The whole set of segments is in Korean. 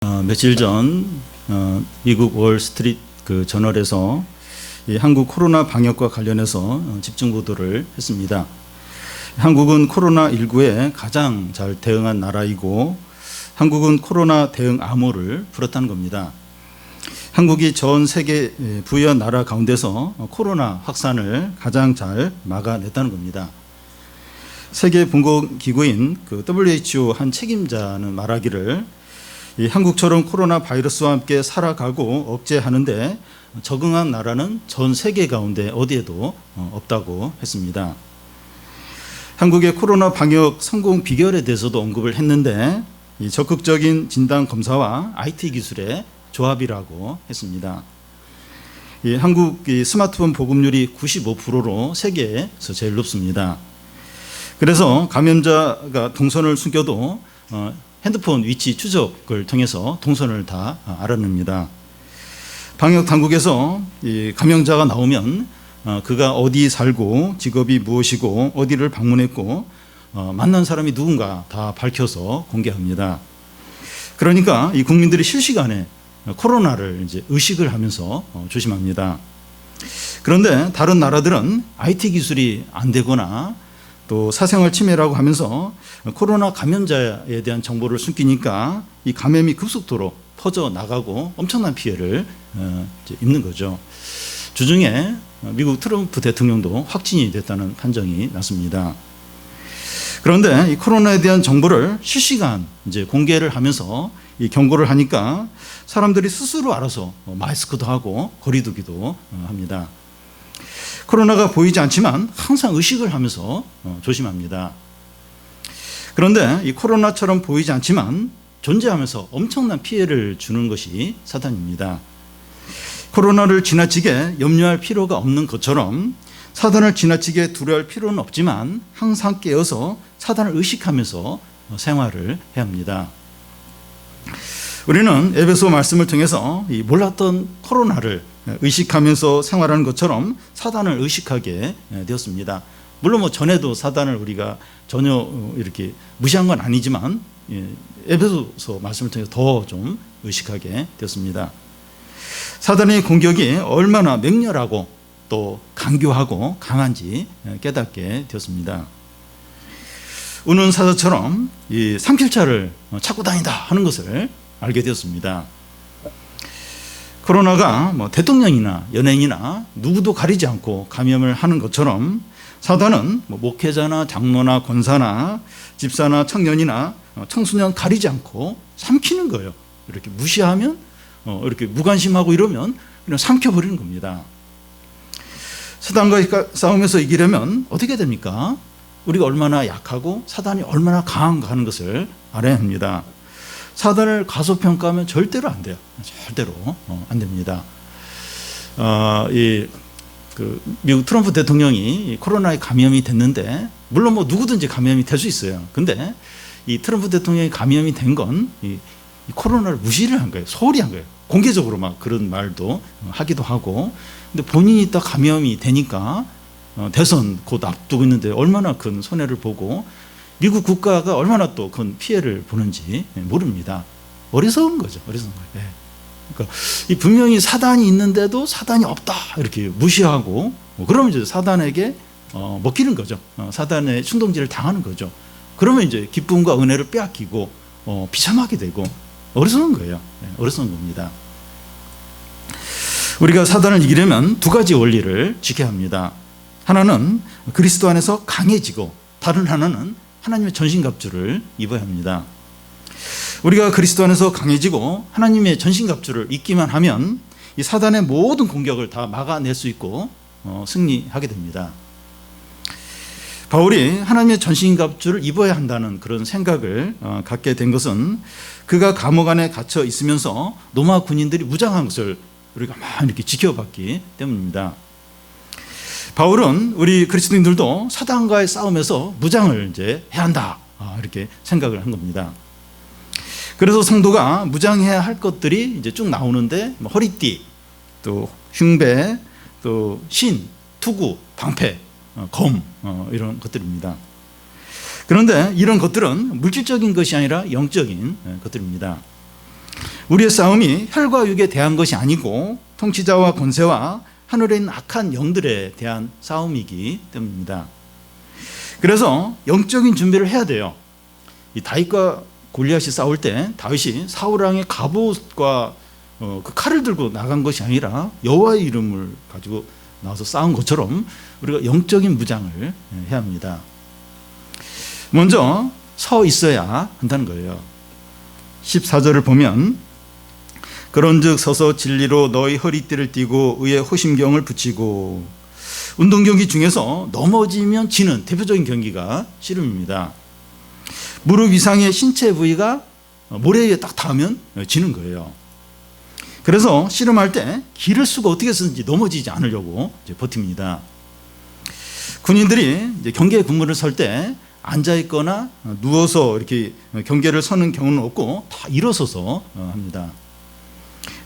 며칠 전 미국 월스트리트 저널에서 이 한국 코로나 방역과 관련해서 집중 보도를 했습니다. 한국은 코로나19에 가장 잘 대응한 나라이고 한국은 코로나 대응 암호를 풀었다는 겁니다. 한국이 전 세계 부유한 나라 가운데서 코로나 확산을 가장 잘 막아냈다는 겁니다. 세계보건기구인 WHO 한 책임자는 말하기를 이 한국처럼 코로나 바이러스와 함께 살아가고 억제하는데 적응한 나라는 전 세계 가운데 어디에도 없다고 했습니다. 한국의 코로나 방역 성공 비결에 대해서도 언급을 했는데 이 적극적인 진단 검사와 IT 기술의 조합이라고 했습니다. 이 한국이 스마트폰 보급률이 95%로 세계에서 제일 높습니다. 그래서 감염자가 동선을 숨겨도 핸드폰 위치 추적을 통해서 동선을 다 알아냅니다. 방역 당국에서 이 감염자가 나오면 그가 어디 살고 직업이 무엇이고 어디를 방문했고 만난 사람이 누군가 다 밝혀서 공개합니다. 그러니까 이 국민들이 실시간에 코로나를 이제 의식을 하면서 조심합니다. 그런데 다른 나라들은 IT 기술이 안 되거나 또 사생활 침해라고 하면서 코로나 감염자에 대한 정보를 숨기니까 이 감염이 급속도로 퍼져 나가고 엄청난 피해를 입는 거죠. 주중에 미국 트럼프 대통령도 확진이 됐다는 판정이 났습니다. 그런데 이 코로나에 대한 정보를 실시간 이제 공개를 하면서 이 경고를 하니까 사람들이 스스로 알아서 마스크도 하고 거리 두기도 합니다. 코로나가 보이지 않지만 항상 의식을 하면서 조심합니다. 그런데 이 코로나처럼 보이지 않지만 존재하면서 엄청난 피해를 주는 것이 사단입니다. 코로나를 지나치게 염려할 필요가 없는 것처럼 사단을 지나치게 두려워할 필요는 없지만 항상 깨어서 사단을 의식하면서 생활을 해야 합니다. 우리는 에베소 말씀을 통해서 이 몰랐던 코로나를 의식하면서 생활하는 것처럼 사단을 의식하게 되었습니다. 물론 뭐 전에도 사단을 우리가 전혀 이렇게 무시한 건 아니지만 에베소서 말씀을 통해서 더 좀 의식하게 되었습니다. 사단의 공격이 얼마나 맹렬하고 또 강교하고 강한지 깨닫게 되었습니다. 우는 사자처럼 이 삼킬차를 찾고 다닌다 하는 것을 알게 되었습니다. 코로나가 뭐 대통령이나 연예인이나 누구도 가리지 않고 감염을 하는 것처럼 사단은 뭐 목회자나 장로나 권사나 집사나 청년이나 청소년 가리지 않고 삼키는 거예요. 이렇게 무시하면 이렇게 무관심하고 이러면 그냥 삼켜버리는 겁니다. 사단과 싸우면서 이기려면 어떻게 됩니까? 우리가 얼마나 약하고 사단이 얼마나 강한가 하는 것을 알아야 합니다. 사단을 과소평가하면 절대로 안 돼요. 절대로 안 됩니다. 미국 트럼프 대통령이 코로나에 감염이 됐는데 물론 뭐 누구든지 감염이 될 수 있어요. 근데 이 트럼프 대통령이 감염이 된 건 이 코로나를 무시를 한 거예요. 소홀히 한 거예요. 공개적으로 막 그런 말도 하기도 하고. 근데 본인이 딱 감염이 되니까 대선 곧 앞두고 있는데 얼마나 큰 손해를 보고 미국 국가가 얼마나 또 큰 피해를 보는지 모릅니다. 어리석은 거죠. 어리석은 거예요. 그러니까 이 분명히 사단이 있는데도 사단이 없다 이렇게 무시하고 그러면 이제 사단에게 먹히는 거죠. 사단의 충동질을 당하는 거죠. 그러면 이제 기쁨과 은혜를 빼앗기고 비참하게 되고 어리석은 거예요. 어리석은 겁니다. 우리가 사단을 이기려면 두 가지 원리를 지켜야 합니다. 하나는 그리스도 안에서 강해지고 다른 하나는 하나님의 전신갑주를 입어야 합니다. 우리가 그리스도 안에서 강해지고 하나님의 전신갑주를 입기만 하면 이 사단의 모든 공격을 다 막아낼 수 있고 승리하게 됩니다. 바울이 하나님의 전신갑주를 입어야 한다는 그런 생각을 갖게 된 것은 그가 감옥 안에 갇혀 있으면서 로마 군인들이 무장한 것을 우리가 막 이렇게 지켜봤기 때문입니다. 바울은 우리 그리스도인들도 사단과의 싸움에서 무장을 이제 해야 한다 이렇게 생각을 한 겁니다. 그래서 성도가 무장해야 할 것들이 이제 쭉 나오는데 허리띠, 또 흉배, 또 신, 투구, 방패, 검 이런 것들입니다. 그런데 이런 것들은 물질적인 것이 아니라 영적인 것들입니다. 우리의 싸움이 혈과 육에 대한 것이 아니고 통치자와 권세와 하늘에 있는 악한 영들에 대한 싸움이기 때문입니다. 그래서 영적인 준비를 해야 돼요. 이 다윗과 골리앗이 싸울 때 다윗이 사울 왕의 갑옷과 그 칼을 들고 나간 것이 아니라 여호와의 이름을 가지고 나와서 싸운 것처럼 우리가 영적인 무장을 해야 합니다. 먼저 서 있어야 한다는 거예요. 14절을 보면 그런즉 서서 진리로 너희 허리띠를 띠고 의의 호심경을 붙이고. 운동 경기 중에서 넘어지면 지는 대표적인 경기가 씨름입니다. 무릎 이상의 신체 부위가 모래에 딱 닿으면 지는 거예요. 그래서 씨름할 때 기를 쓰고 어떻게 쓰든지 넘어지지 않으려고 버팁니다. 군인들이 이제 경계 군무를 설 때 앉아 있거나 누워서 이렇게 경계를 서는 경우는 없고 다 일어서서 합니다.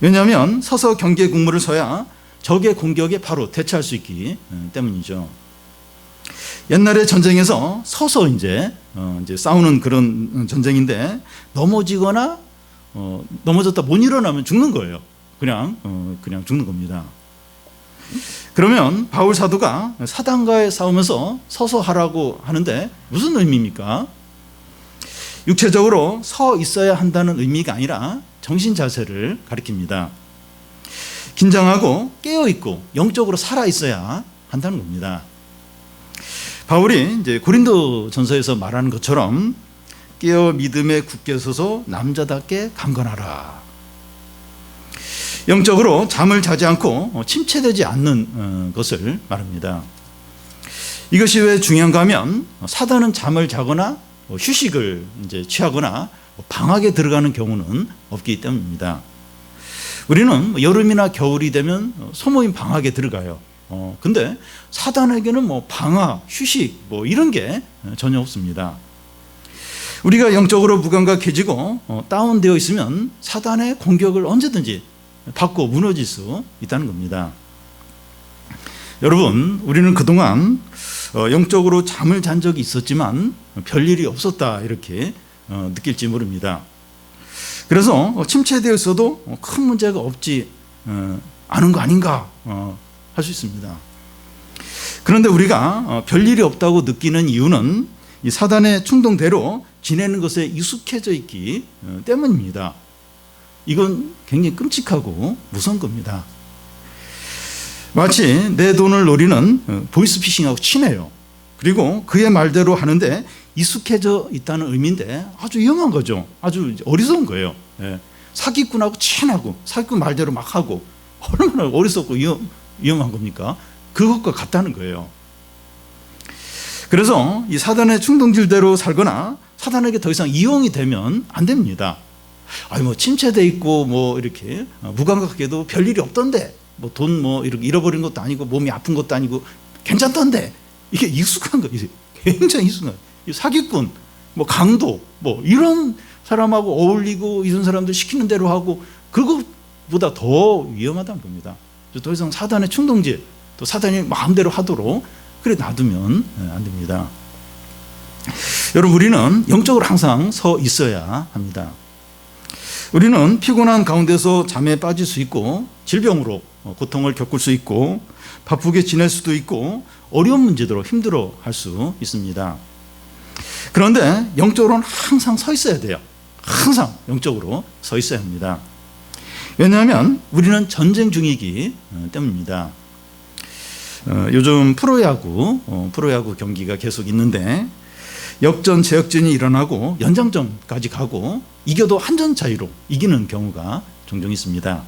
왜냐하면 서서 경계 군무를 서야 적의 공격에 바로 대처할 수 있기 때문이죠. 옛날에 전쟁에서 서서 이제 싸우는 그런 전쟁인데 넘어지거나 넘어졌다 못 일어나면 죽는 거예요. 그냥 죽는 겁니다. 그러면 바울 사도가 사단과의 싸우면서 서서 하라고 하는데 무슨 의미입니까? 육체적으로 서 있어야 한다는 의미가 아니라 정신 자세를 가리킵니다. 긴장하고 깨어있고 영적으로 살아있어야 한다는 겁니다. 바울이 이제 고린도 전서에서 말하는 것처럼 깨어 믿음에 굳게 서서 남자답게 강건하라. 영적으로 잠을 자지 않고 침체되지 않는 것을 말합니다. 이것이 왜 중요한가 하면 사단은 잠을 자거나 휴식을 이제 취하거나 방학에 들어가는 경우는 없기 때문입니다. 우리는 여름이나 겨울이 되면 소모임 방학에 들어가요. 근데 사단에게는 방학, 휴식 이런 게 전혀 없습니다. 우리가 영적으로 무감각해지고 다운되어 있으면 사단의 공격을 언제든지 받고 무너질 수 있다는 겁니다. 여러분, 우리는 그동안 영적으로 잠을 잔 적이 있었지만 별일이 없었다 이렇게 느낄지 모릅니다. 그래서 침체되어 있어도 큰 문제가 없지 않은 거 아닌가 할 수 있습니다. 그런데 우리가 별일이 없다고 느끼는 이유는 이 사단의 충동대로 지내는 것에 익숙해져 있기 때문입니다. 이건 굉장히 끔찍하고 무서운 겁니다. 마치 내 돈을 노리는 보이스피싱하고 친해요. 그리고 그의 말대로 하는데 익숙해져 있다는 의미인데 아주 위험한 거죠. 아주 어리석은 거예요. 사기꾼하고 친하고 사기꾼 말대로 막 하고 얼마나 어리석고 위험한 겁니까? 그것과 같다는 거예요. 그래서 이 사단의 충동질대로 살거나 사단에게 더 이상 이용이 되면 안 됩니다. 침체돼 있고 이렇게 무감각하게도 별일이 없던데 돈 이렇게 잃어버린 것도 아니고 몸이 아픈 것도 아니고 괜찮던데 이게 익숙한 거예요. 굉장히 익숙한 거예요. 사기꾼, 강도 이런 사람하고 어울리고 이런 사람들 시키는 대로 하고 그것보다 더 위험하다는 겁니다. 더 이상 사단의 충동질 또 사단이 마음대로 하도록 그래 놔두면 안 됩니다. 여러분, 우리는 영적으로 항상 서 있어야 합니다. 우리는 피곤한 가운데서 잠에 빠질 수 있고 질병으로 고통을 겪을 수 있고 바쁘게 지낼 수도 있고 어려운 문제로 힘들어 할 수 있습니다. 그런데 영적으로는 항상 서 있어야 돼요. 항상 영적으로 서 있어야 합니다. 왜냐하면 우리는 전쟁 중이기 때문입니다. 요즘 프로야구 경기가 계속 있는데 역전, 재역전이 일어나고 연장전까지 가고 이겨도 한 점 차이로 이기는 경우가 종종 있습니다.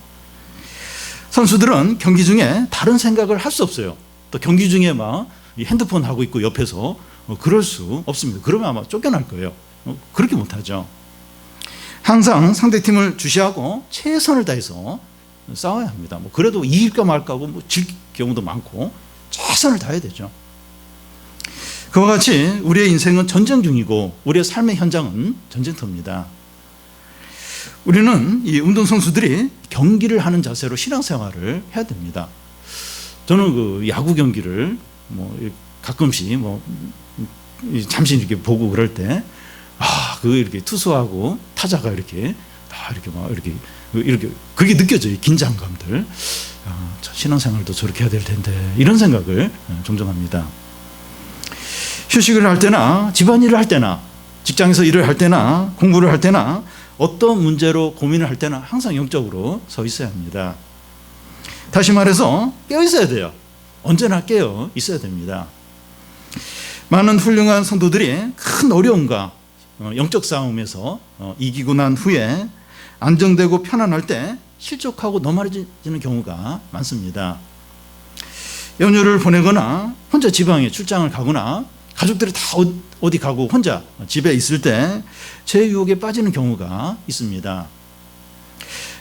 선수들은 경기 중에 다른 생각을 할 수 없어요. 또 경기 중에 핸드폰 하고 있고 옆에서 그럴 수 없습니다. 그러면 아마 쫓겨날 거예요. 그렇게 못하죠. 항상 상대팀을 주시하고 최선을 다해서 싸워야 합니다. 그래도 이길까 말까 하고 질 경우도 많고 최선을 다해야 되죠. 그와 같이 우리의 인생은 전쟁 중이고 우리의 삶의 현장은 전쟁터입니다. 우리는 이 운동선수들이 경기를 하는 자세로 신앙생활을 해야 됩니다. 저는 그 야구 경기를 가끔씩 잠시 이렇게 보고 그럴 때 그거 이렇게 투수하고 타자가 이렇게 이렇게 막 이렇게 그게 느껴져요. 긴장감들. 신앙생활도 저렇게 해야 될 텐데 이런 생각을 종종 합니다. 휴식을 할 때나 집안일을 할 때나 직장에서 일을 할 때나 공부를 할 때나 어떤 문제로 고민을 할 때나 항상 영적으로 서 있어야 합니다. 다시 말해서 깨어 있어야 돼요. 언제나 깨어 있어야 됩니다. 많은 훌륭한 성도들이 큰 어려움과 영적 싸움에서 이기고 난 후에 안정되고 편안할 때 실족하고 넘어지는 경우가 많습니다. 연휴를 보내거나 혼자 지방에 출장을 가거나 가족들이 다 어디 가고 혼자 집에 있을 때 제 유혹에 빠지는 경우가 있습니다.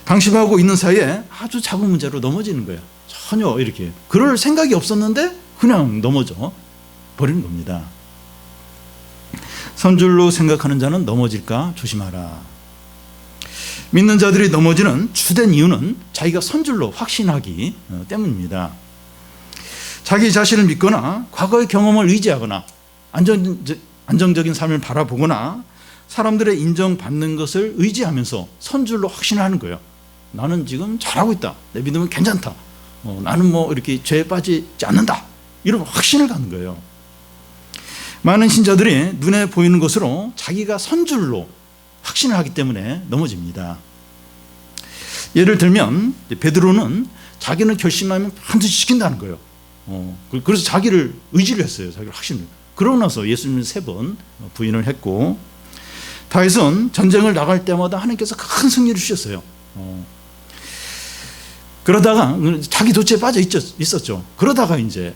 방심하고 있는 사이에 아주 작은 문제로 넘어지는 거예요. 전혀 이렇게 그럴 생각이 없었는데 그냥 넘어져 버리는 겁니다. 선줄로 생각하는 자는 넘어질까 조심하라. 믿는 자들이 넘어지는 주된 이유는 자기가 선줄로 확신하기 때문입니다. 자기 자신을 믿거나 과거의 경험을 의지하거나 안정적인 삶을 바라보거나 사람들의 인정받는 것을 의지하면서 선줄로 확신하는 거예요. 나는 지금 잘하고 있다. 내 믿음은 괜찮다. 나는 뭐 이렇게 죄에 빠지지 않는다. 이런 확신을 갖는 거예요. 많은 신자들이 눈에 보이는 것으로 자기가 선줄로 확신을 하기 때문에 넘어집니다. 예를 들면 베드로는 자기는 결심하면 반드시 지킨다는 거예요. 그래서 자기를 의지를 했어요. 자기를 확신을. 그러고 나서 예수님을 3번 부인을 했고, 다윗은 전쟁을 나갈 때마다 하나님께서 큰 승리를 주셨어요. 그러다가 자기 도취에 빠져 있었죠. 그러다가 이제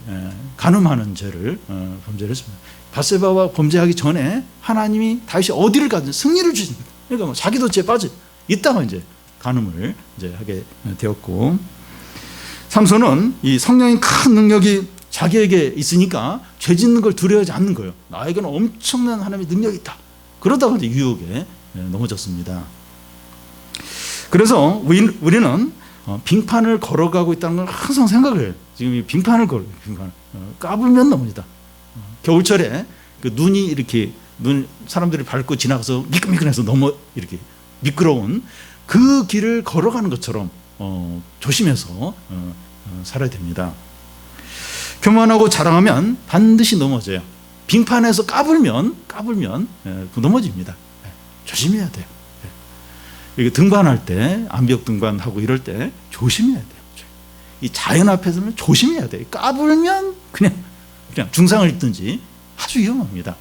간음하는 죄를 범죄를 했습니다. 밧세바와 범죄하기 전에 하나님이 다윗이 어디를 가든 승리를 주십니다. 그러니까 뭐 자기 도취에 빠져 있다가 이제 간음을 이제 하게 되었고, 삼손은 이 성령의 큰 능력이 자기에게 있으니까 죄 짓는 걸 두려워하지 않는 거예요. 나에게는 엄청난 하나님의 능력이 있다. 그러다가 이제 유혹에 넘어졌습니다. 그래서 우리는 빙판을 걸어가고 있다는 걸 항상 생각을 해요. 지금 이 빙판을 까불면 넘어지다. 겨울철에 그 눈이 이렇게 사람들이 밟고 지나가서 미끈미끈해서 이렇게 미끄러운 그 길을 걸어가는 것처럼 조심해서 살아야 됩니다. 교만하고 자랑하면 반드시 넘어져요. 빙판에서 까불면 넘어집니다. 조심해야 돼요. 이게 등반할 때 암벽 등반하고 이럴 때 조심해야 돼요. 이 자연 앞에서는 조심해야 돼요. 까불면 그냥 중상을 입든지 아주 위험합니다.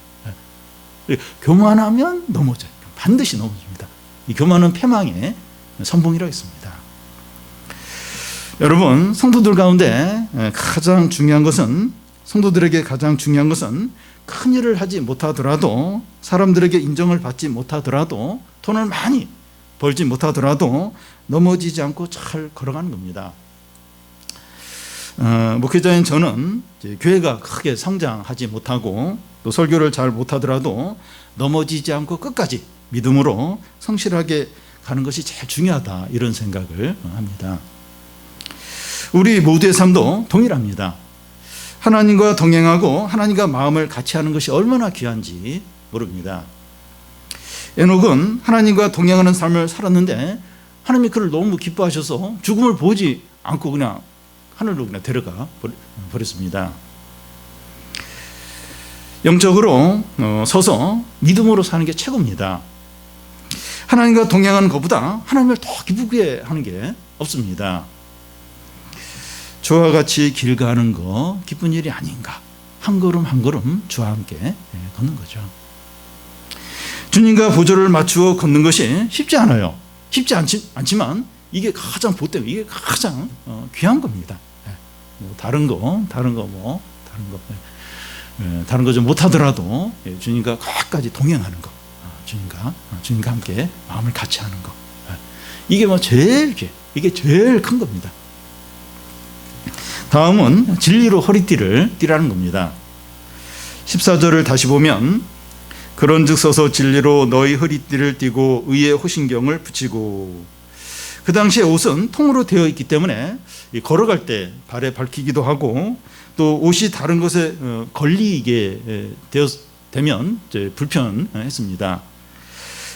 교만하면 넘어져요. 반드시 넘어집니다. 이 교만은 패망의 선봉이라고 했습니다. 여러분, 성도들에게 가장 중요한 것은 큰 일을 하지 못하더라도, 사람들에게 인정을 받지 못하더라도, 돈을 많이 벌지 못하더라도 넘어지지 않고 잘 걸어가는 겁니다. 목회자인 저는 교회가 크게 성장하지 못하고 또 설교를 잘 못하더라도 넘어지지 않고 끝까지 믿음으로 성실하게 가는 것이 제일 중요하다, 이런 생각을 합니다. 우리 모두의 삶도 동일합니다. 하나님과 동행하고 하나님과 마음을 같이 하는 것이 얼마나 귀한지 모릅니다. 에녹은 하나님과 동행하는 삶을 살았는데 하나님이 그를 너무 기뻐하셔서 죽음을 보지 않고 그냥 하늘로 그냥 데려가 버렸습니다. 영적으로 서서 믿음으로 사는 게 최고입니다. 하나님과 동행하는 것보다 하나님을 더 기쁘게 하는 게 없습니다. 주와 같이 길 가는 거 기쁜 일이 아닌가. 한 걸음 한 걸음 주와 함께 걷는 거죠. 주님과 보조를 맞추어 걷는 것이 쉽지 않아요. 쉽지 않지만 이게 가장 보탬, 이게 가장 귀한 겁니다. 다른 거 좀 못하더라도 주님과 끝까지 동행하는 거, 주님과 함께 마음을 같이 하는 거, 이게 이게 제일 큰 겁니다. 다음은 진리로 허리띠를 띠라는 겁니다. 14절을 다시 보면, 그런즉 서서 진리로 너희 허리띠를 띠고 의의 호신경을 붙이고. 그 당시에 옷은 통으로 되어 있기 때문에 걸어갈 때 발에 밟히기도 하고, 또 옷이 다른 것에 걸리게 되면 불편했습니다.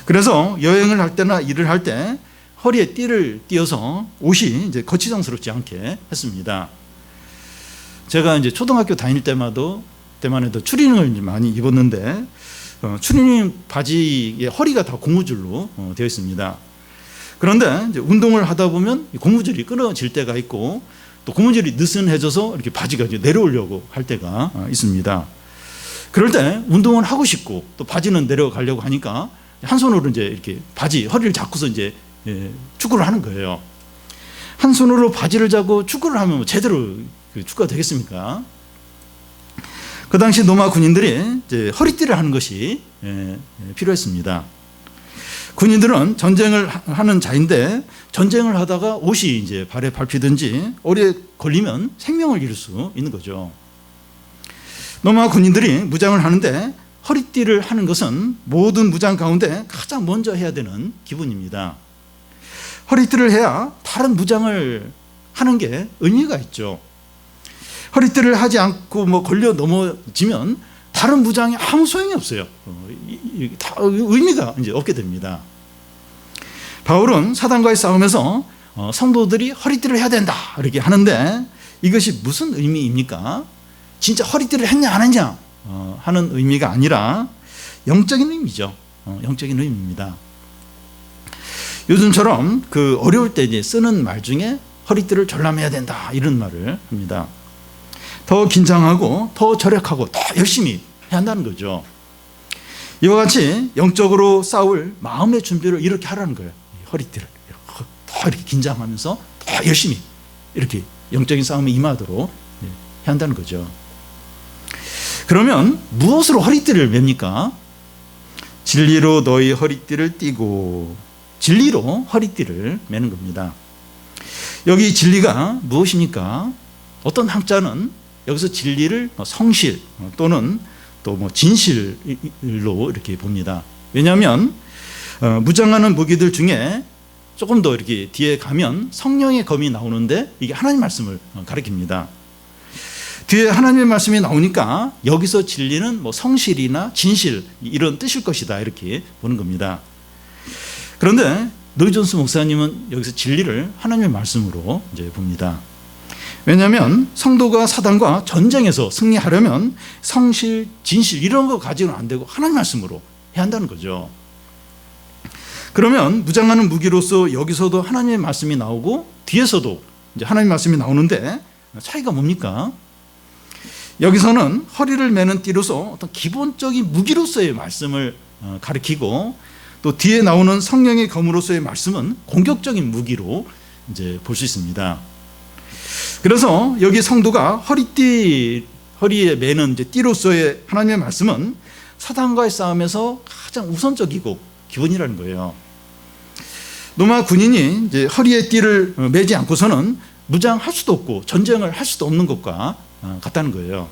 그래서 여행을 할 때나 일을 할 때 허리에 띠를 띄어서 옷이 이제 거치장스럽지 않게 했습니다. 제가 이제 초등학교 다닐 때만 해도 추리닝을 많이 입었는데 추리닝 바지의 허리가 다 고무줄로 되어 있습니다. 그런데 이제 운동을 하다 보면 고무줄이 끊어질 때가 있고 또 고무줄이 느슨해져서 이렇게 바지가 이제 내려오려고 할 때가 있습니다. 그럴 때 운동을 하고 싶고 또 바지는 내려가려고 하니까 한 손으로 이제 이렇게 바지 허리를 잡고서 이제 축구를 하는 거예요. 한 손으로 바지를 잡고 축구를 하면 제대로 축구가 되겠습니까? 그 당시 로마 군인들이 이제 허리띠를 하는 것이 필요했습니다. 군인들은 전쟁을 하는 자인데 전쟁을 하다가 옷이 이제 발에 밟히든지 오래 걸리면 생명을 잃을 수 있는 거죠. 로마 군인들이 무장을 하는데 허리띠를 하는 것은 모든 무장 가운데 가장 먼저 해야 되는 기본입니다. 허리띠를 해야 다른 무장을 하는 게 의미가 있죠. 허리띠를 하지 않고 걸려 넘어지면 다른 무장이 아무 소용이 없어요. 다 의미가 이제 없게 됩니다. 바울은 사단과의 싸움에서 성도들이 허리띠를 해야 된다 이렇게 하는데 이것이 무슨 의미입니까? 진짜 허리띠를 했냐 안 했냐 하는 의미가 아니라 영적인 의미죠. 영적인 의미입니다. 요즘처럼 그 어려울 때 이제 쓰는 말 중에 허리띠를 절람해야 된다 이런 말을 합니다. 더 긴장하고 더 절약하고 더 열심히 해야 한다는 거죠. 이와 같이 영적으로 싸울 마음의 준비를 이렇게 하라는 거예요. 허리띠를 더 이렇게 긴장하면서 더 열심히 이렇게 영적인 싸움에 임하도록 해야 한다는 거죠. 그러면 무엇으로 허리띠를 맵니까? 진리로 너희 허리띠를 띠고, 진리로 허리띠를 매는 겁니다. 여기 진리가 무엇입니까? 어떤 학자는 여기서 진리를 성실 또는 또 진실로 이렇게 봅니다. 왜냐하면 무장하는 무기들 중에 조금 더 이렇게 뒤에 가면 성령의 검이 나오는데 이게 하나님 말씀을 가리킵니다. 뒤에 하나님의 말씀이 나오니까 여기서 진리는 성실이나 진실 이런 뜻일 것이다 이렇게 보는 겁니다. 그런데 로이 존스 목사님은 여기서 진리를 하나님의 말씀으로 이제 봅니다. 왜냐하면 성도가 사단과 전쟁에서 승리하려면 성실, 진실 이런 거 가지고는 안 되고 하나님 말씀으로 해야 한다는 거죠. 그러면 무장하는 무기로서 여기서도 하나님의 말씀이 나오고 뒤에서도 이제 하나님의 말씀이 나오는데 차이가 뭡니까? 여기서는 허리를 매는 띠로서 어떤 기본적인 무기로서의 말씀을 가리키고 또 뒤에 나오는 성령의 검으로서의 말씀은 공격적인 무기로 이제 볼 수 있습니다. 그래서 여기 성도가 허리에 매는 이제 띠로서의 하나님의 말씀은 사단과의 싸움에서 가장 우선적이고 기본이라는 거예요. 로마 군인이 이제 허리에 띠를 매지 않고서는 무장할 수도 없고 전쟁을 할 수도 없는 것과 같다는 거예요.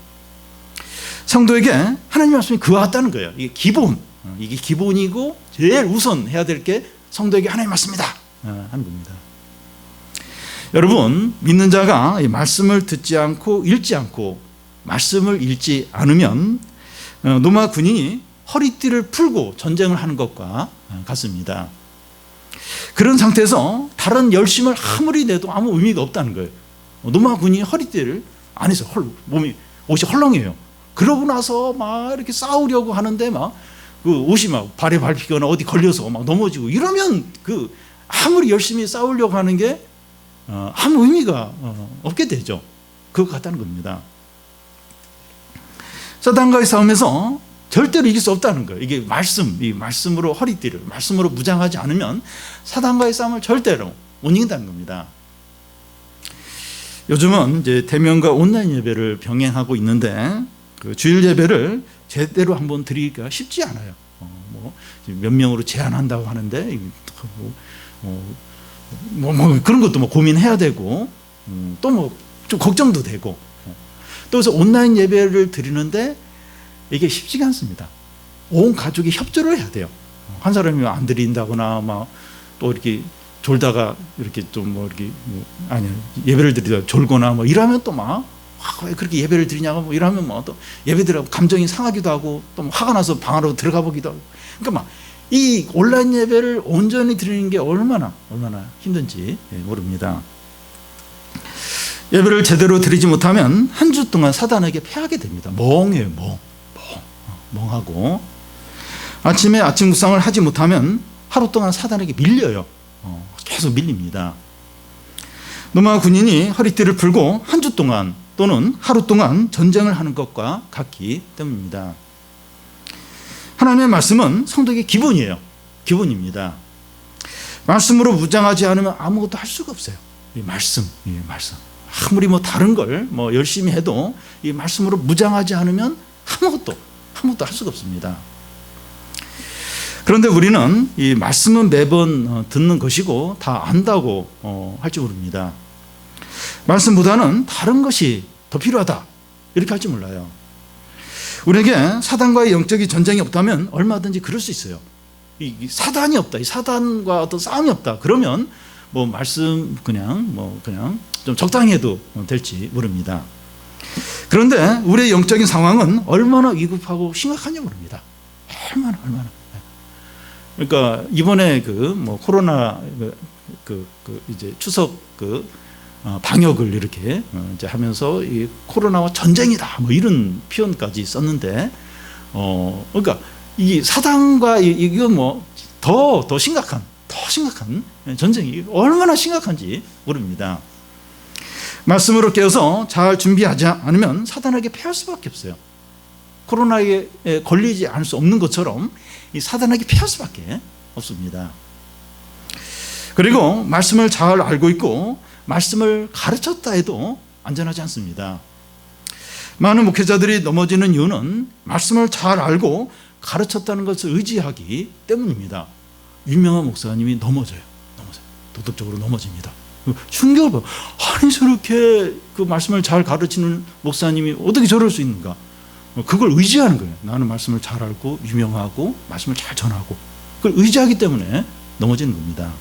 성도에게 하나님의 말씀이 그와 같다는 거예요. 이게 기본이고 제일 우선 해야 될 게 성도에게 하나님의 말씀이다 하는 겁니다. 여러분, 믿는 자가 이 말씀을 듣지 않고 읽지 않고 말씀을 읽지 않으면 로마 군인이 허리띠를 풀고 전쟁을 하는 것과 같습니다. 그런 상태에서 다른 열심을 아무리 내도 아무 의미가 없다는 거예요. 로마 군인이 허리띠를 안 해서 옷이 헐렁해요. 그러고 나서 막 이렇게 싸우려고 하는데 그 옷이 발에 밟히거나 어디 걸려서 넘어지고 이러면 아무리 열심히 싸우려고 하는 게 아무 의미가 없게 되죠. 그거 같다는 겁니다. 사단과의 싸움에서 절대로 이길 수 없다는 거예요. 이게 이 말씀으로 허리띠를 말씀으로 무장하지 않으면 사단과의 싸움을 절대로 못 이긴다는 겁니다. 요즘은 이제 대면과 온라인 예배를 병행하고 있는데 그 주일 예배를 제대로 한번 드리기가 쉽지 않아요. 몇 명으로 제한한다고 하는데 그런 것도 고민해야 되고 또 좀 걱정도 되고 또 그래서 온라인 예배를 드리는데 이게 쉽지가 않습니다. 온 가족이 협조를 해야 돼요. 한 사람이 안 드린다거나 또 이렇게 졸다가 이렇게 예배를 드리다가 졸거나 이러면 또 왜 그렇게 예배를 드리냐고 이러면 또 예배드리고 감정이 상하기도 하고 또 화가 나서 방 안으로 들어가 보기도 하고 그러니까 이 온라인 예배를 온전히 드리는 게 얼마나 힘든지 모릅니다. 예배를 제대로 드리지 못하면 한 주 동안 사단에게 패하게 됩니다. 멍해요. 멍하고 아침에 아침 묵상을 하지 못하면 하루 동안 사단에게 밀려요. 계속 밀립니다. 노마 군인이 허리띠를 풀고 한 주 동안 또는 하루 동안 전쟁을 하는 것과 같기 때문입니다. 하나님의 말씀은 성도에게 기본이에요. 기본입니다. 말씀으로 무장하지 않으면 아무것도 할 수가 없어요. 이 말씀. 아무리 다른 걸 열심히 해도 이 말씀으로 무장하지 않으면 아무것도 할 수가 없습니다. 그런데 우리는 이 말씀은 매번 듣는 것이고 다 안다고 할지 모릅니다. 말씀보다는 다른 것이 더 필요하다 이렇게 할지 몰라요. 우리에게 사단과의 영적인 전쟁이 없다면 얼마든지 그럴 수 있어요. 이 사단이 없다, 이 사단과 어떤 싸움이 없다. 그러면 말씀 그냥 좀 적당히 해도 될지 모릅니다. 그런데 우리의 영적인 상황은 얼마나 위급하고 심각한지 모릅니다. 얼마나. 그러니까 이번에 코로나 이제 추석 방역을 이렇게 이제 하면서 이 코로나와 전쟁이다 이런 표현까지 썼는데 그러니까 이 사단과 이건 더 심각한 전쟁이 얼마나 심각한지 모릅니다. 말씀으로 깨어서 잘 준비하지 않으면 사단에게 패할 수밖에 없어요. 코로나에 걸리지 않을 수 없는 것처럼 이 사단에게 패할 수밖에 없습니다. 그리고 말씀을 잘 알고 있고 말씀을 가르쳤다 해도 안전하지 않습니다. 많은 목회자들이 넘어지는 이유는 말씀을 잘 알고 가르쳤다는 것을 의지하기 때문입니다. 유명한 목사님이 넘어져요. 도덕적으로 넘어집니다. 충격을 받아요. 아니 저렇게 그 말씀을 잘 가르치는 목사님이 어떻게 저럴 수 있는가? 그걸 의지하는 거예요. 나는 말씀을 잘 알고 유명하고 말씀을 잘 전하고 그걸 의지하기 때문에 넘어지는 겁니다.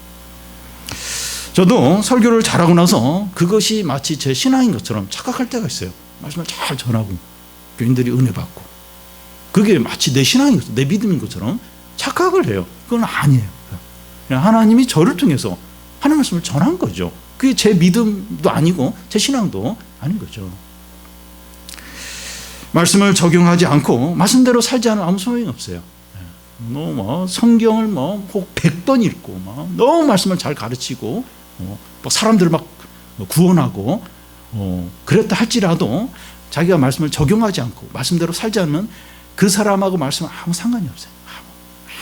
저도 설교를 잘하고 나서 그것이 마치 제 신앙인 것처럼 착각할 때가 있어요. 말씀을 잘 전하고 교인들이 은혜 받고 그게 마치 내 신앙인 것처럼 내 믿음인 것처럼 착각을 해요. 그건 아니에요. 그냥 하나님이 저를 통해서 하나님 말씀을 전한 거죠. 그게 제 믿음도 아니고 제 신앙도 아닌 거죠. 말씀을 적용하지 않고 말씀대로 살지 않으면 아무 소용이 없어요. 성경을 혹 100번 읽고 너무 말씀을 잘 가르치고 사람들을 구원하고 그랬다 할지라도 자기가 말씀을 적용하지 않고 말씀대로 살지 않으면 그 사람하고 말씀은 아무 상관이 없어요.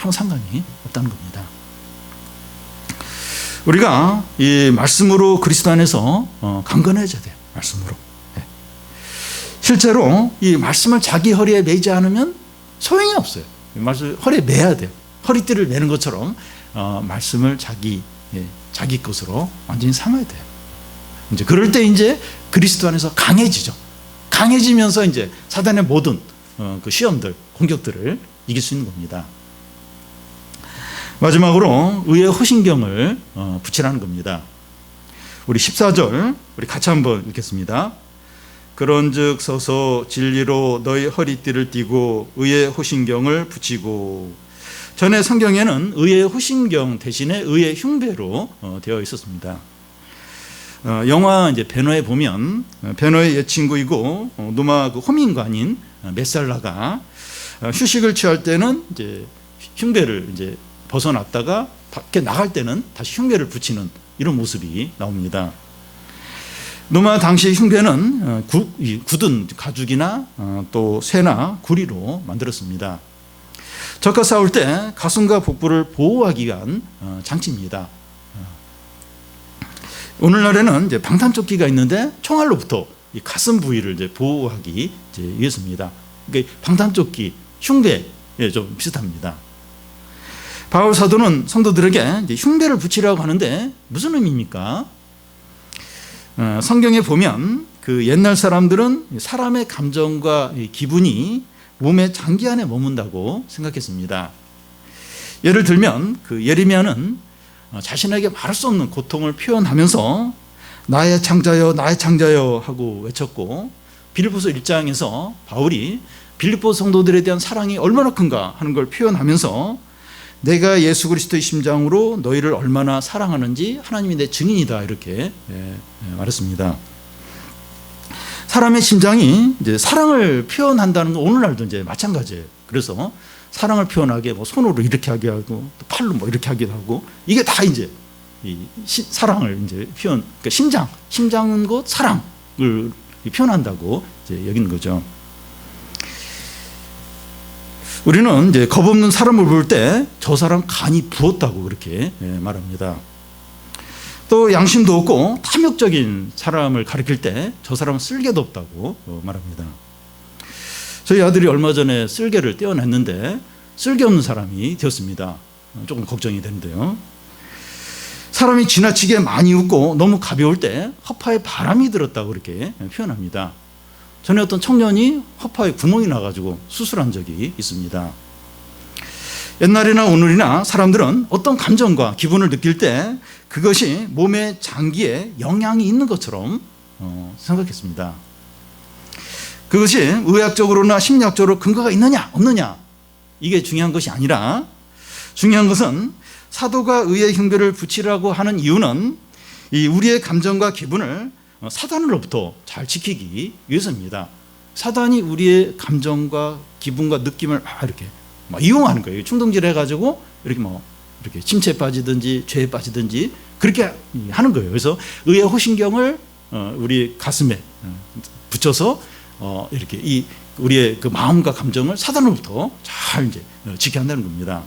아무 상관이 없다는 겁니다. 우리가 이 말씀으로 그리스도 안에서 강건해져야 돼요. 말씀으로. 실제로 이 말씀을 자기 허리에 매지 않으면 소용이 없어요. 말씀을 허리에 매야 돼요. 허리띠를 매는 것처럼 말씀을 자기 것으로 완전히 삼아야 돼요. 이제 그럴 때 이제 그리스도 안에서 강해지죠. 강해지면서 이제 사단의 모든 그 시험들, 공격들을 이길 수 있는 겁니다. 마지막으로 의의 호신경을 붙이라는 겁니다. 우리 14절 우리 같이 한번 읽겠습니다. 그런즉 서서 진리로 너희 허리띠를 띠고 의의 호신경을 붙이고. 전에 성경에는 의의 호신경 대신에 의의 흉배로 되어 있었습니다. 영화 이제 베너에 보면 베너의 옛 친구이고 노마 그 호민관인 메살라가 휴식을 취할 때는 이제 흉배를 이제 벗어났다가 밖에 나갈 때는 다시 흉배를 붙이는 이런 모습이 나옵니다. 노마 당시 흉배는 굳은 가죽이나 또 쇠나 구리로 만들었습니다. 적과 싸울 때 가슴과 복부를 보호하기 위한 장치입니다. 오늘날에는 이제 방탄조끼가 있는데 총알로부터 이 가슴 부위를 이제 보호하기 위해서입니다. 그러니까 방탄조끼, 흉배에 좀 비슷합니다. 바울 사도는 성도들에게 이제 흉배를 붙이라고 하는데 무슨 의미입니까? 성경에 보면 그 옛날 사람들은 사람의 감정과 기분이 몸의 장기 안에 머문다고 생각했습니다. 예를 들면 그 예레미야는 자신에게 말할 수 없는 고통을 표현하면서 나의 창자여 나의 창자여 하고 외쳤고, 빌립보서 1장에서 바울이 빌립보 성도들에 대한 사랑이 얼마나 큰가 하는 걸 표현하면서 내가 예수 그리스도의 심장으로 너희를 얼마나 사랑하는지 하나님이 내 증인이다, 이렇게 말했습니다. 사람의 심장이 이제 사랑을 표현한다는 건 오늘날도 이제 마찬가지예요. 그래서 사랑을 표현하게 뭐 손으로 이렇게 하게 하고 또 팔로 뭐 이렇게 하기도 하고, 이게 다 이제 이 사랑을 이제 표현, 그러니까 심장은 곧 사랑을 표현한다고 이제 여기는 거죠. 우리는 이제 겁 없는 사람을 볼 때 저 사람 간이 부었다고 그렇게 말합니다. 또 양심도 없고 탐욕적인 사람을 가리킬 때 저 사람은 쓸개도 없다고 말합니다. 저희 아들이 얼마 전에 쓸개를 떼어냈는데 쓸개 없는 사람이 되었습니다. 조금 걱정이 되는데요. 사람이 지나치게 많이 웃고 너무 가벼울 때 허파에 바람이 들었다고 그렇게 표현합니다. 전에 어떤 청년이 허파에 구멍이 나가지고 수술한 적이 있습니다. 옛날이나 오늘이나 사람들은 어떤 감정과 기분을 느낄 때 그것이 몸의 장기에 영향이 있는 것처럼 생각했습니다. 그것이 의학적으로나 심리학적으로 근거가 있느냐 없느냐, 이게 중요한 것이 아니라, 중요한 것은 사도가 의의 흉배를 붙이라고 하는 이유는 이 우리의 감정과 기분을 사단으로부터 잘 지키기 위해서입니다. 사단이 우리의 감정과 기분과 느낌을 이렇게 이용하는 거예요. 충동질 해가지고 이렇게 침체에 빠지든지 죄에 빠지든지 그렇게 하는 거예요. 그래서 의의 호신경을 우리 가슴에 붙여서 이렇게 이 우리의 그 마음과 감정을 사단으로부터 잘 이제 지켜야 한다는 겁니다.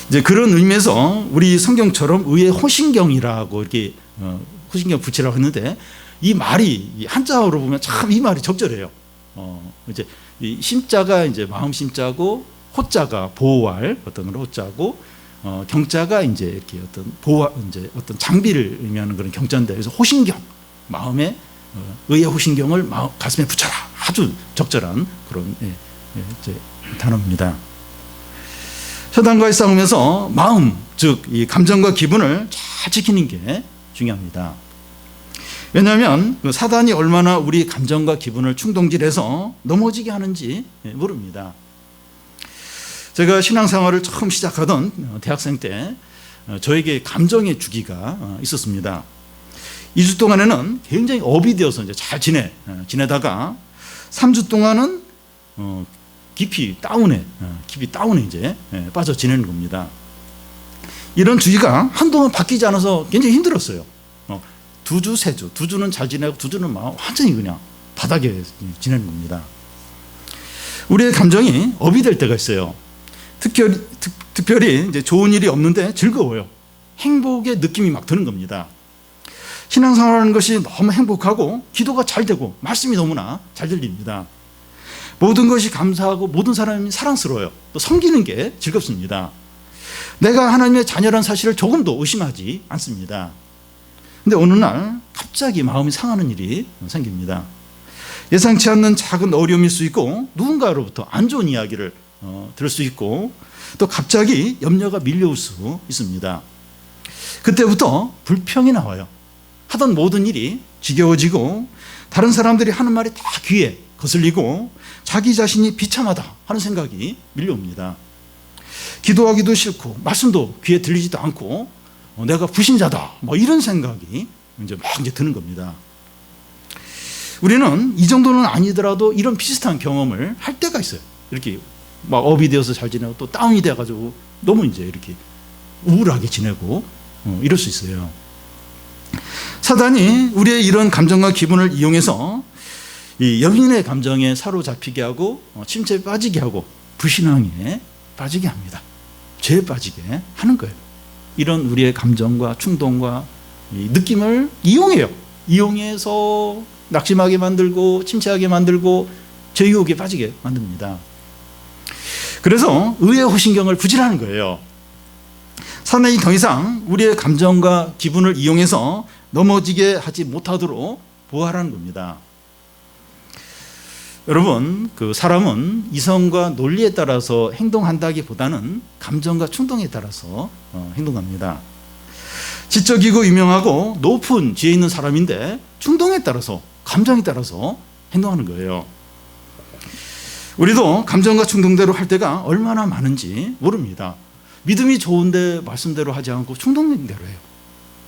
이제 그런 의미에서 우리 성경처럼 의의 호신경이라고 이렇게 호신경 붙이라고 했는데, 이 말이 한자어로 보면 참 이 말이 적절해요. 이제 이 심자가 이제 마음 심자고, 호자가 보호할 어떤 호자고, 경자가 이제 이렇게 어떤 보호, 이제 어떤 장비를 의미하는 그런 경자인데, 그래서 호신경, 마음에 의의 호신경을 가슴에 붙여라, 아주 적절한 그런 이제 단어입니다. 사단과의 싸움에서 마음, 즉 이 감정과 기분을 잘 지키는 게 중요합니다. 왜냐하면 그 사단이 얼마나 우리 감정과 기분을 충동질해서 넘어지게 하는지 모릅니다. 제가 신앙생활을 처음 시작하던 대학생 때 저에게 감정의 주기가 있었습니다. 2주 동안에는 굉장히 업이 되어서 이제 잘 지내다가 3주 동안은 깊이 다운에 이제 빠져 지내는 겁니다. 이런 주기가 한동안 바뀌지 않아서 굉장히 힘들었어요. 2주, 3주, 2주는 잘 지내고 2주는 완전히 그냥 바닥에 지내는 겁니다. 우리의 감정이 업이 될 때가 있어요. 특별히 이제 좋은 일이 없는데 즐거워요. 행복의 느낌이 막 드는 겁니다. 신앙생활하는 것이 너무 행복하고 기도가 잘 되고 말씀이 너무나 잘 들립니다. 모든 것이 감사하고 모든 사람이 사랑스러워요. 또 섬기는 게 즐겁습니다. 내가 하나님의 자녀라는 사실을 조금도 의심하지 않습니다. 근데 어느 날 갑자기 마음이 상하는 일이 생깁니다. 예상치 않는 작은 어려움일 수 있고, 누군가로부터 안 좋은 이야기를 들을 수 있고, 또 갑자기 염려가 밀려올 수 있습니다. 그때부터 불평이 나와요. 하던 모든 일이 지겨워지고, 다른 사람들이 하는 말이 다 귀에 거슬리고, 자기 자신이 비참하다 하는 생각이 밀려옵니다. 기도하기도 싫고 말씀도 귀에 들리지도 않고 내가 불신자다 이런 생각이 이제 드는 겁니다. 우리는 이 정도는 아니더라도 이런 비슷한 경험을 할 때가 있어요. 이렇게 업이 되어서 잘 지내고 또 다운이 돼가지고 너무 이제 이렇게 우울하게 지내고 이럴 수 있어요. 사단이 우리의 이런 감정과 기분을 이용해서 이 영인의 감정에 사로잡히게 하고 침체에 빠지게 하고 불신앙에 빠지게 합니다. 죄에 빠지게 하는 거예요. 이런 우리의 감정과 충동과 이 느낌을 이용해서 낙심하게 만들고 침체하게 만들고 죄 유혹에 빠지게 만듭니다. 그래서 의의 호신경을 부지라는 거예요. 사단이 더 이상 우리의 감정과 기분을 이용해서 넘어지게 하지 못하도록 보호하라는 겁니다. 여러분, 그 사람은 이성과 논리에 따라서 행동한다기보다는 감정과 충동에 따라서 행동합니다. 지적이고 유명하고 높은 지혜 있는 사람인데 충동에 따라서, 감정에 따라서 행동하는 거예요. 우리도 감정과 충동대로 할 때가 얼마나 많은지 모릅니다. 믿음이 좋은데 말씀대로 하지 않고 충동대로 해요.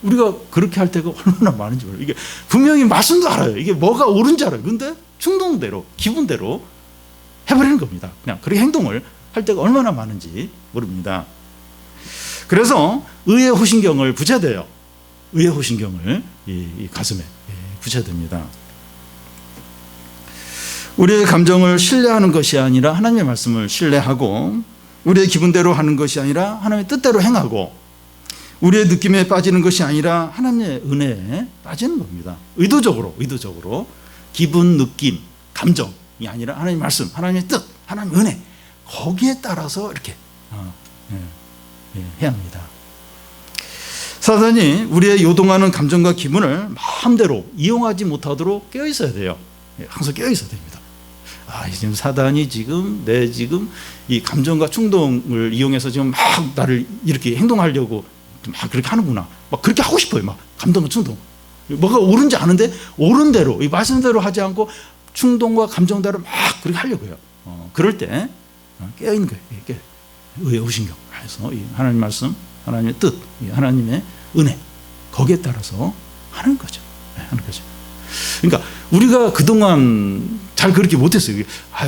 우리가 그렇게 할 때가 얼마나 많은지 몰라요. 이게 분명히 말씀도 알아요. 이게 뭐가 옳은지 알아요. 근데 충동대로, 기분대로 해버리는 겁니다. 그냥 그렇게 행동을 할 때가 얼마나 많은지 모릅니다. 그래서 의의 호신경을 붙여야 돼요. 의의 호신경을 이 가슴에 붙여야 됩니다. 우리의 감정을 신뢰하는 것이 아니라 하나님의 말씀을 신뢰하고, 우리의 기분대로 하는 것이 아니라 하나님의 뜻대로 행하고, 우리의 느낌에 빠지는 것이 아니라 하나님의 은혜에 빠지는 겁니다. 의도적으로 기분, 느낌, 감정이 아니라 하나님의 말씀, 하나님의 뜻, 하나님의 은혜, 거기에 따라서 이렇게 해야 합니다. 사단이 우리의 요동하는 감정과 기분을 마음대로 이용하지 못하도록 깨어 있어야 돼요. 항상 깨어 있어야 됩니다. 지금 사단이 지금 이 감정과 충동을 이용해서 지금 막 나를 이렇게 행동하려고 막 그렇게 하는구나. 막 그렇게 하고 싶어요. 막 감동과 충동. 뭐가 옳은지 아는데 옳은 대로, 이 말씀대로 하지 않고 충동과 감정대로 막 그렇게 하려고 해요. 그럴 때 깨어 있는 거예요. 의의 호신경. 그래서 하나님 말씀, 하나님의 뜻, 하나님의 은혜, 거기에 따라서 하는 거죠. 하는 거죠. 그러니까 우리가 그동안 잘 그렇게 못했어요.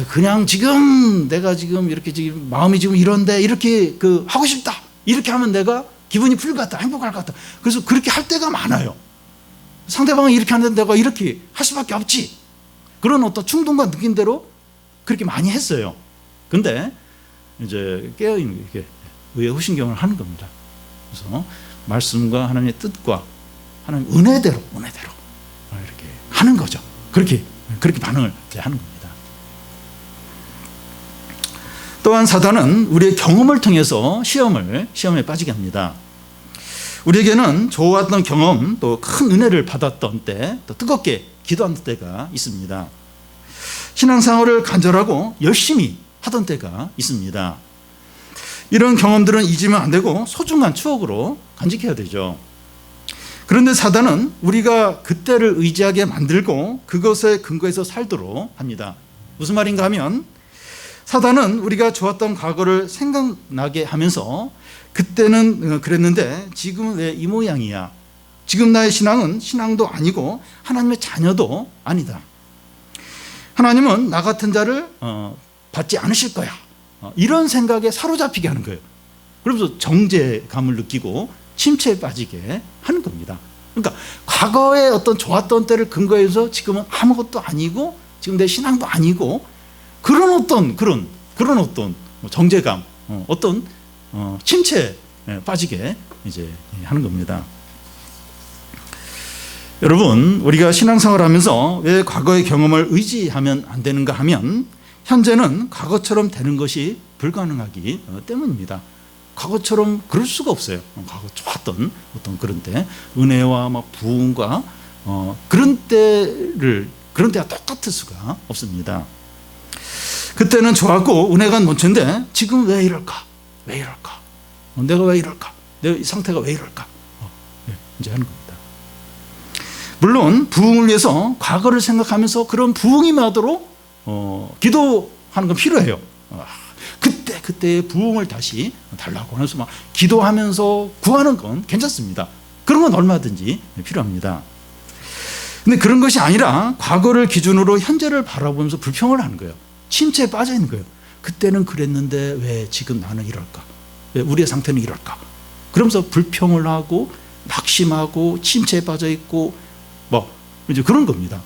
그냥 지금 내가 지금 이렇게 지금 마음이 지금 이런데 이렇게 하고 싶다. 이렇게 하면 내가 기분이 풀릴 것 같다. 행복할 것 같다. 그래서 그렇게 할 때가 많아요. 상대방이 이렇게 하는데 내가 이렇게 할 수밖에 없지. 그런 어떤 충동과 느낌대로 그렇게 많이 했어요. 근데 이제 깨어있는 게 의의 호신경을 하는 겁니다. 그래서 말씀과 하나님의 뜻과 하나님의 은혜대로 이렇게 하는 거죠. 그렇게 반응을 하는 겁니다. 또한 사단은 우리의 경험을 통해서 시험에 빠지게 합니다. 우리에게는 좋았던 경험, 또 큰 은혜를 받았던 때, 또 뜨겁게 기도한 때가 있습니다. 신앙생활을 간절하고 열심히 하던 때가 있습니다. 이런 경험들은 잊으면 안 되고 소중한 추억으로 간직해야 되죠. 그런데 사단은 우리가 그때를 의지하게 만들고 그것에 근거해서 살도록 합니다. 무슨 말인가 하면, 사단은 우리가 좋았던 과거를 생각나게 하면서 그때는 그랬는데 지금은 왜 이 모양이야? 지금 나의 신앙은 신앙도 아니고 하나님의 자녀도 아니다. 하나님은 나 같은 자를 받지 않으실 거야. 이런 생각에 사로잡히게 하는 거예요. 그러면서 정죄감을 느끼고 침체에 빠지게 하는 겁니다. 그러니까 과거에 어떤 좋았던 때를 근거해서 지금은 아무것도 아니고 지금 내 신앙도 아니고 그런 어떤 정죄감, 어떤 침체에 빠지게 이제 하는 겁니다. 여러분, 우리가 신앙생활을 하면서 왜 과거의 경험을 의지하면 안 되는가 하면, 현재는 과거처럼 되는 것이 불가능하기 때문입니다. 과거처럼 그럴 수가 없어요. 과거 좋았던 어떤 그런 때, 은혜와 막 부흥과 그런 때가 똑같을 수가 없습니다. 그때는 좋았고 은혜가 넘쳤는데 지금 왜 이럴까? 내가 왜 이럴까? 내 상태가 왜 이럴까? 이제 하는 겁니다. 물론 부흥을 위해서 과거를 생각하면서 그런 부흥이 나도록 기도하는 건 필요해요. 그때의 부흥을 다시 달라고 하면서 막 기도하면서 구하는 건 괜찮습니다. 그런 건 얼마든지 필요합니다. 근데 그런 것이 아니라 과거를 기준으로 현재를 바라보면서 불평을 하는 거예요. 침체에 빠져 있는 거예요. 그때는 그랬는데 왜 지금 나는 이럴까? 왜 우리의 상태는 이럴까? 그러면서 불평을 하고 낙심하고 침체에 빠져 있고 뭐 이제 그런 겁니다.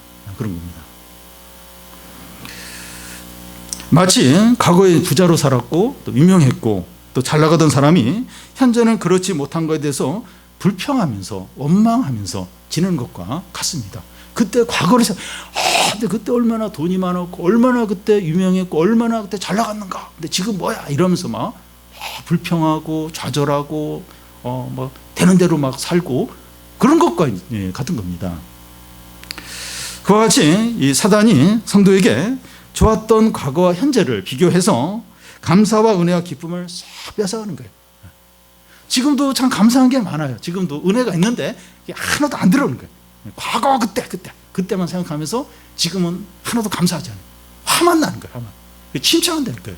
마치 과거에 부자로 살았고 또 유명했고 또 잘 나가던 사람이 현재는 그렇지 못한 것에 대해서 불평하면서 원망하면서 지내는 것과 같습니다. 그때 과거를 근데 그때 얼마나 돈이 많았고 얼마나 그때 유명했고 얼마나 그때 잘 나갔는가. 근데 지금 뭐야 이러면서 막 불평하고 좌절하고 뭐 되는 대로 막 살고 그런 것과 같은 겁니다. 그와 같이 이 사단이 성도에게 좋았던 과거와 현재를 비교해서 감사와 은혜와 기쁨을 싹 뺏어가는 거예요. 지금도 참 감사한 게 많아요. 지금도 은혜가 있는데 하나도 안 들어오는 거예요. 과거와 그때만 생각하면서 지금은 하나도 감사하지 않아요. 화만 나는 거예요. 침체한다는 거예요.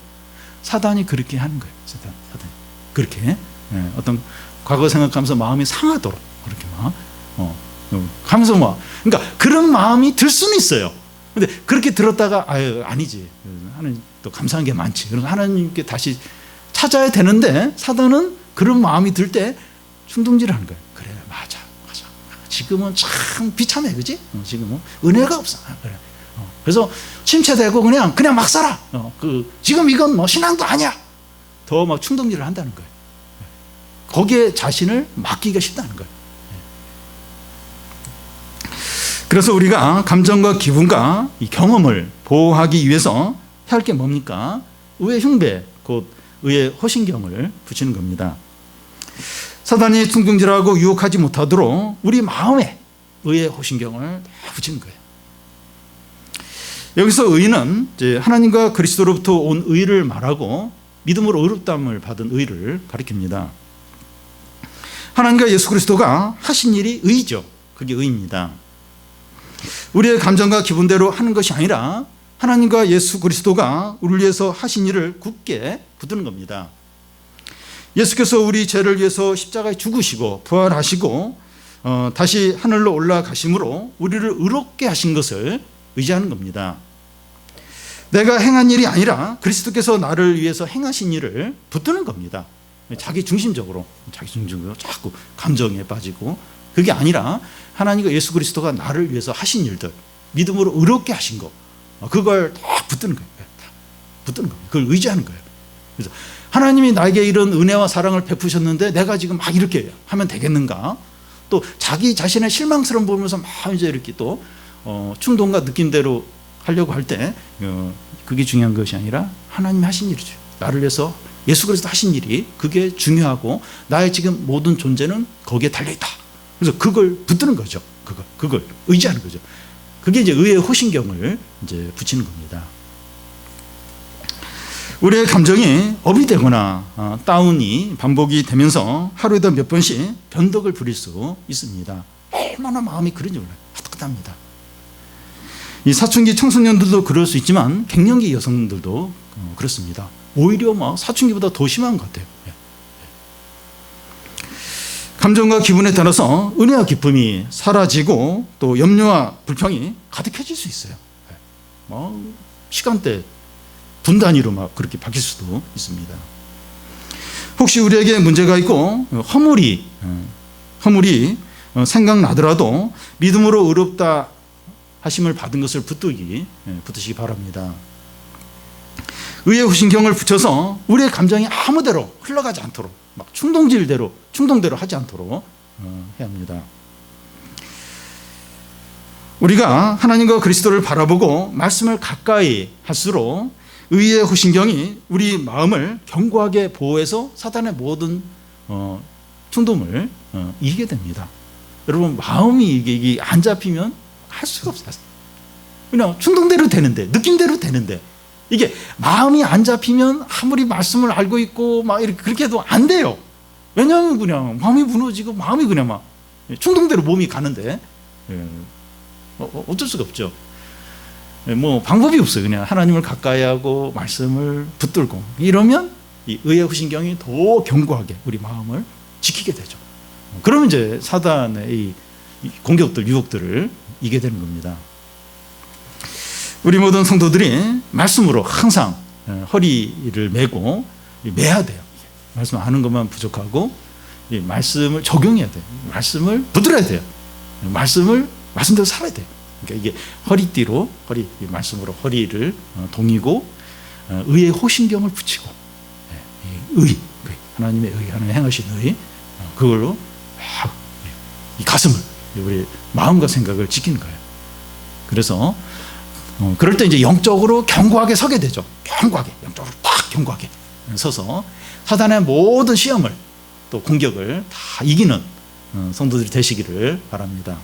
사단이 그렇게 하는 거예요. 사단이 그렇게 어떤 과거 생각하면서 마음이 상하도록 그렇게 막 하면서 막 그러니까 그런 마음이 들 수는 있어요. 근데 그렇게 들었다가 아니지. 하나님 또 감사한 게 많지. 그래서 하나님께 다시 찾아야 되는데 사단은 그런 마음이 들 때 충동질하는 거예요. 그래, 맞아. 지금은 참 비참해, 그지? 지금은 은혜가 없어. 그래. 그래서 침체되고 그냥 막 살아. 지금 이건 뭐 신앙도 아니야. 더 막 충동질을 한다는 거예요. 거기에 자신을 맡기기가 쉽다는 거예요. 그래서 우리가 감정과 기분과 이 경험을 보호하기 위해서 해야 할 게 뭡니까? 의의 흉배, 곧 의의 호신경을 붙이는 겁니다. 사단이 충동질하고 유혹하지 못하도록 우리 마음에 의의 호신경을 붙이는 거예요. 여기서 의는 이제 하나님과 그리스도로부터 온 의를 말하고 믿음으로 의롭다함을 받은 의를 가리킵니다. 하나님과 예수 그리스도가 하신 일이 의죠. 그게 의입니다. 우리의 감정과 기분대로 하는 것이 아니라 하나님과 예수 그리스도가 우리를 위해서 하신 일을 굳게 붙드는 겁니다. 예수께서 우리 죄를 위해서 십자가에 죽으시고 부활하시고 다시 하늘로 올라가심으로 우리를 의롭게 하신 것을 의지하는 겁니다. 내가 행한 일이 아니라 그리스도께서 나를 위해서 행하신 일을 붙드는 겁니다. 자기 중심적으로 자꾸 감정에 빠지고 그게 아니라 하나님과 예수 그리스도가 나를 위해서 하신 일들, 믿음으로 의롭게 하신 거, 그걸 다 붙드는 거예요. 붙드는 겁니다. 그걸 의지하는 거예요. 그래서 하나님이 나에게 이런 은혜와 사랑을 베푸셨는데 내가 지금 막 이렇게 하면 되겠는가? 또 자기 자신의 실망스러움 보면서 막 이제 이렇게 또 충동과 느낌대로 하려고 할 때 그게 중요한 것이 아니라 하나님이 하신 일이죠. 나를 위해서 예수 그리스도 하신 일이 그게 중요하고 나의 지금 모든 존재는 거기에 달려있다. 그래서 그걸 붙드는 거죠. 그걸 의지하는 거죠. 그게 이제 의의 호신경을 이제 붙이는 겁니다. 우리의 감정이 업이 되거나 다운이 반복이 되면서 하루에도 몇 번씩 변덕을 부릴 수 있습니다. 얼마나 마음이 그런지 몰라요. 따뜻합니다. 이 사춘기 청소년들도 그럴 수 있지만 갱년기 여성들도 그렇습니다. 오히려 막 사춘기보다 더 심한 것 같아요. 감정과 기분에 따라서 은혜와 기쁨이 사라지고 또 염려와 불평이 가득해질 수 있어요. 시간대 분단위로 막 그렇게 바뀔 수도 있습니다. 혹시 우리에게 문제가 있고 허물이 생각나더라도 믿음으로 의롭다 하심을 받은 것을 붙드시기 바랍니다. 의의 후신경을 붙여서 우리의 감정이 아무대로 흘러가지 않도록 막 충동대로 하지 않도록 해야 합니다. 우리가 하나님과 그리스도를 바라보고 말씀을 가까이 할수록 의의 후신경이 우리 마음을 견고하게 보호해서 사단의 모든 충동을 이기게 됩니다. 여러분 마음이 이게 안 잡히면 할 수가 없어요. 그냥 충동대로 되는데 느낌대로 되는데 이게 마음이 안 잡히면 아무리 말씀을 알고 있고 막 이렇게 그렇게 해도 안 돼요. 왜냐하면 그냥 마음이 무너지고 마음이 그냥 막 충동대로 몸이 가는데 어쩔 수가 없죠. 뭐 방법이 없어요. 그냥 하나님을 가까이 하고 말씀을 붙들고 이러면 이 의의 후신경이 더 견고하게 우리 마음을 지키게 되죠. 그러면 이제 사단의 이 공격들, 유혹들을 이기게 되는 겁니다. 우리 모든 성도들이 말씀으로 항상 허리를 메고 매야 돼요. 말씀 아는 것만 부족하고 이 말씀을 적용해야 돼요. 말씀을 붙들어야 돼요. 말씀대로 살아야 돼요. 그러니까 이게 허리띠로 말씀으로 허리를 동이고 의의 호신경을 붙이고 하나님의 의, 하나님 행하신 의 그걸로 이 가슴을 우리 마음과 생각을 지키는 거예요. 그래서 그럴 때 이제 영적으로 견고하게 서게 되죠. 영적으로 딱 견고하게 서서 사단의 모든 시험을 또 공격을 다 이기는 성도들이 되시기를 바랍니다.